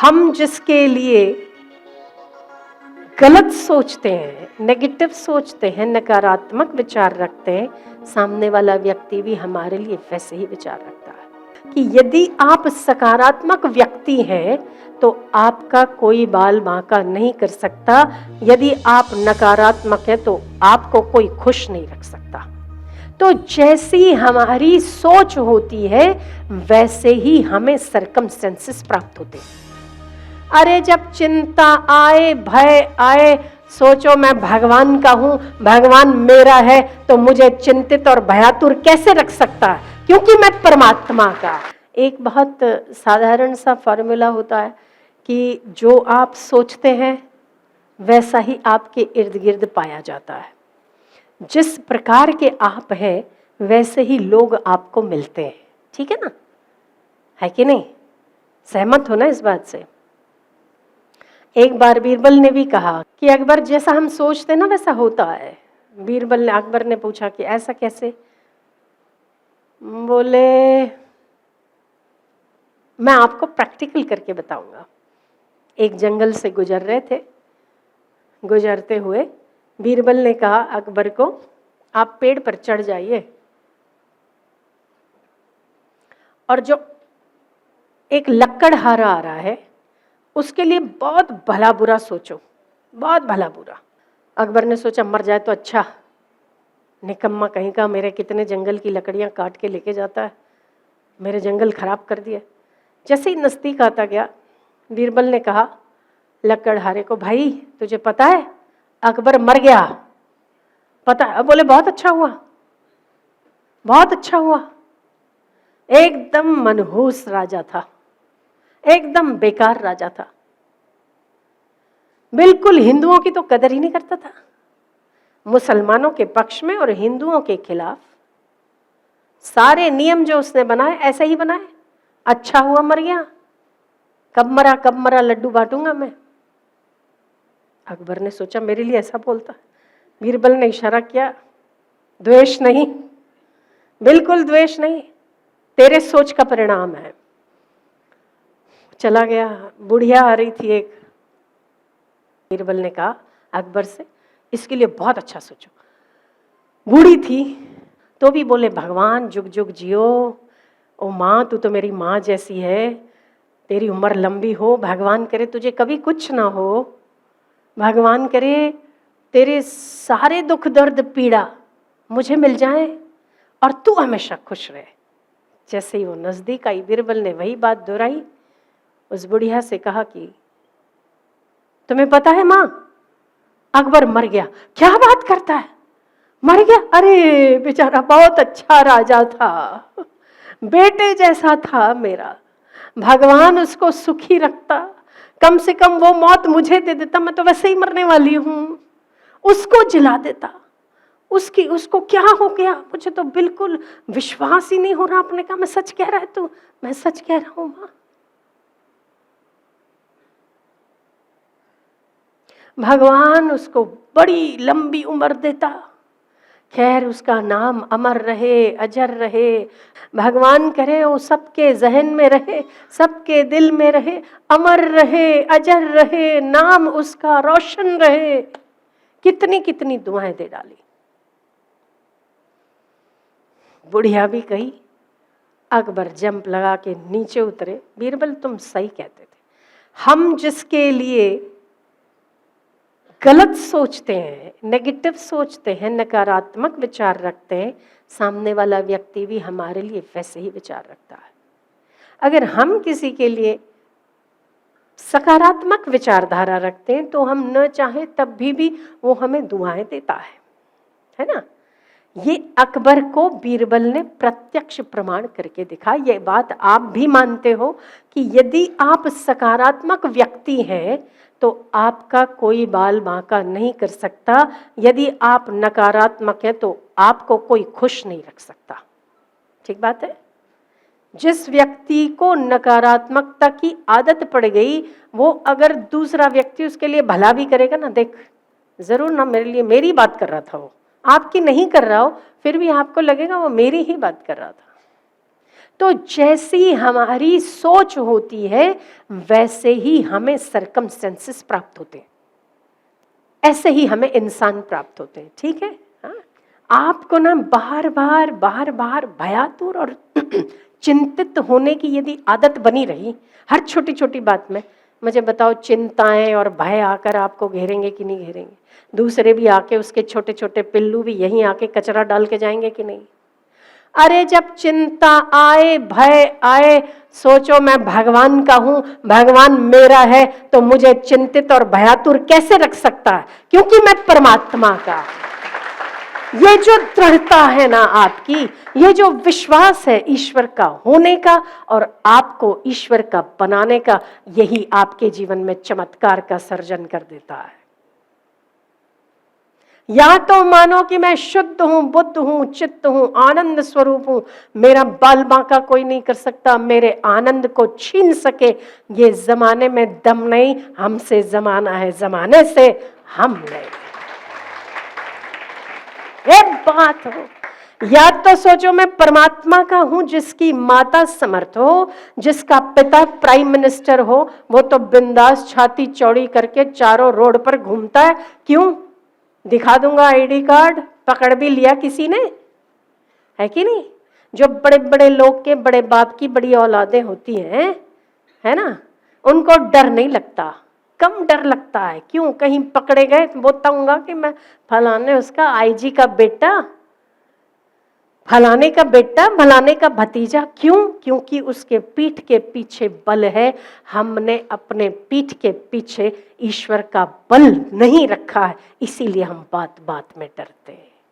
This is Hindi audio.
हम जिसके लिए गलत सोचते हैं, नेगेटिव सोचते हैं, नकारात्मक विचार रखते हैं, सामने वाला व्यक्ति भी हमारे लिए वैसे ही विचार रखता है। कि यदि आप सकारात्मक व्यक्ति हैं तो आपका कोई बाल बांका नहीं कर सकता, यदि आप नकारात्मक हैं तो आपको कोई खुश नहीं रख सकता। तो जैसी हमारी सोच होती है वैसे ही हमें सर्कमस्टेंसेस प्राप्त होते हैं। अरे जब चिंता आए, भय आए, सोचो मैं भगवान का हूं, भगवान मेरा है, तो मुझे चिंतित और भयातुर कैसे रख सकता है, क्योंकि मैं परमात्मा का। एक बहुत साधारण सा फॉर्मूला होता है कि जो आप सोचते हैं वैसा ही आपके इर्द गिर्द पाया जाता है। जिस प्रकार के आप हैं वैसे ही लोग आपको मिलते हैं। ठीक है ना, है कि नहीं? सहमत हो ना इस बात से? एक बार बीरबल ने भी कहा कि अकबर जैसा हम सोचते ना वैसा होता है। बीरबल ने अकबर ने पूछा कि ऐसा कैसे? बोले मैं आपको प्रैक्टिकल करके बताऊंगा। एक जंगल से गुजर रहे थे, गुजरते हुए बीरबल ने कहा अकबर को, आप पेड़ पर चढ़ जाइए और जो एक लक्कड़हारा आ रहा है उसके लिए बहुत भला बुरा सोचो, बहुत भला बुरा। अकबर ने सोचा मर जाए तो अच्छा, निकम्मा कहीं का, मेरे कितने जंगल की लकड़ियां काट के लेके जाता है, मेरे जंगल खराब कर दिया। जैसे ही नजदीक आता गया बीरबल ने कहा लक्कड़हारे को, भाई तुझे पता है अकबर मर गया? पता है? बोले बहुत अच्छा हुआ, बहुत अच्छा हुआ। एकदम मनहूस राजा था, एकदम बेकार राजा था, बिल्कुल हिंदुओं की तो कदर ही नहीं करता था। मुसलमानों के पक्ष में और हिंदुओं के खिलाफ सारे नियम जो उसने बनाए ऐसे ही बनाए। अच्छा हुआ मर गया, कब मरा लड्डू बांटूंगा मैं। अकबर ने सोचा मेरे लिए ऐसा बोलता। बीरबल ने इशारा किया, द्वेष नहीं, बिल्कुल द्वेष नहीं, तेरे सोच का परिणाम है। चला गया। बुढ़िया आ रही थी एक। बीरबल ने कहा अकबर से, इसके लिए बहुत अच्छा सोचो। बूढ़ी थी तो भी बोले भगवान जुग जुग जियो, ओ माँ तू तो मेरी माँ जैसी है, तेरी उम्र लंबी हो, भगवान करे तुझे कभी कुछ ना हो, भगवान करे तेरे सारे दुख दर्द पीड़ा मुझे मिल जाए और तू हमेशा खुश रहे। जैसे ही वो नजदीक आई बीरबल ने वही बात दोहराई। उस बुढ़िया से कहा कि तुम्हें पता है माँ अकबर मर गया? क्या बात करता है, मर गया? अरे बेचारा बहुत अच्छा राजा था, बेटे जैसा था मेरा, भगवान उसको सुखी रखता, कम से कम वो मौत मुझे दे देता, मैं तो वैसे ही मरने वाली हूं, उसको जिला देता, उसको क्या हो गया, मुझे तो बिल्कुल विश्वास ही नहीं हो रहा। आपने कहा मैं सच कह रहा है तू? मैं सच कह रहा हूं मां। भगवान उसको बड़ी लंबी उम्र देता, खैर उसका नाम अमर रहे, अजर रहे, भगवान करे वो सबके जहन में रहे, सबके दिल में रहे, अमर रहे, अजर रहे, नाम उसका रोशन रहे। कितनी कितनी दुआएं दे डाली। बुढ़िया भी कही। अकबर जंप लगा के नीचे उतरे। बीरबल तुम सही कहते थे, हम जिसके लिए गलत सोचते हैं, नेगेटिव सोचते हैं, नकारात्मक विचार रखते हैं, सामने वाला व्यक्ति भी हमारे लिए वैसे ही विचार रखता है। अगर हम किसी के लिए सकारात्मक विचारधारा रखते हैं तो हम न चाहे तब भी वो हमें दुआएं देता है ना। ये अकबर को बीरबल ने प्रत्यक्ष प्रमाण करके दिखा। ये बात आप भी मानते हो कि यदि आप सकारात्मक व्यक्ति हैं तो आपका कोई बाल बांका नहीं कर सकता, यदि आप नकारात्मक हैं तो आपको कोई खुश नहीं रख सकता। ठीक बात है? जिस व्यक्ति को नकारात्मकता की आदत पड़ गई, वो अगर दूसरा व्यक्ति उसके लिए भला भी करेगा ना, देख जरूर ना मेरे लिए, मेरी बात कर रहा था वो, आपकी नहीं कर रहा हो, फिर भी आपको लगेगा वो मेरी ही बात कर रहा था। तो जैसी हमारी सोच होती है वैसे ही हमें सर्कमस्टेंसेस प्राप्त होते हैं, ऐसे ही हमें इंसान प्राप्त होते हैं। ठीक है, हाँ? आपको ना बार बार भयातुर और चिंतित होने की यदि आदत बनी रही हर छोटी छोटी बात में, मुझे बताओ चिंताएं और भय आकर आपको घेरेंगे कि नहीं घेरेंगे? दूसरे भी आके उसके छोटे छोटे पिल्लू भी यहीं आके कचरा डाल के जाएंगे कि नहीं? अरे जब चिंता आए, भय आए, सोचो मैं भगवान का हूं, भगवान मेरा है, तो मुझे चिंतित और भयातुर कैसे रख सकता है? क्योंकि मैं परमात्मा का। ये जो दृढ़ता है ना आपकी, ये जो विश्वास है ईश्वर का होने का और आपको ईश्वर का बनाने का, यही आपके जीवन में चमत्कार का सर्जन कर देता है। या तो मानो कि मैं शुद्ध हूं, बुद्ध हूं, चित्त हूं, आनंद स्वरूप हूं, मेरा बाल बांका कोई नहीं कर सकता मेरे आनंद को छीन सके, ये जमाने में दम नहीं, हमसे जमाना है, जमाने से हम नहीं। एक बात हो, या तो सोचो मैं परमात्मा का हूं जिसकी माता समर्थ हो, जिसका पिता प्राइम मिनिस्टर हो, वो तो बिंदास छाती चौड़ी करके चारों रोड पर घूमता है। क्यों? दिखा दूंगा आईडी कार्ड, पकड़ भी लिया किसी ने, है कि नहीं? जो बड़े बड़े लोग के बड़े बाप की बड़ी औलादें होती हैं, है ना, उनको डर नहीं लगता, कम डर लगता है। क्यों? कहीं पकड़े गए तो बताऊंगा कि मैं फलाने उसका आईजी का बेटा, फलाने का बेटा, फलाने का भतीजा। क्यों? क्योंकि उसके पीठ के पीछे बल है। हमने अपने पीठ के पीछे ईश्वर का बल नहीं रखा है, इसीलिए हम बात बात में डरते हैं।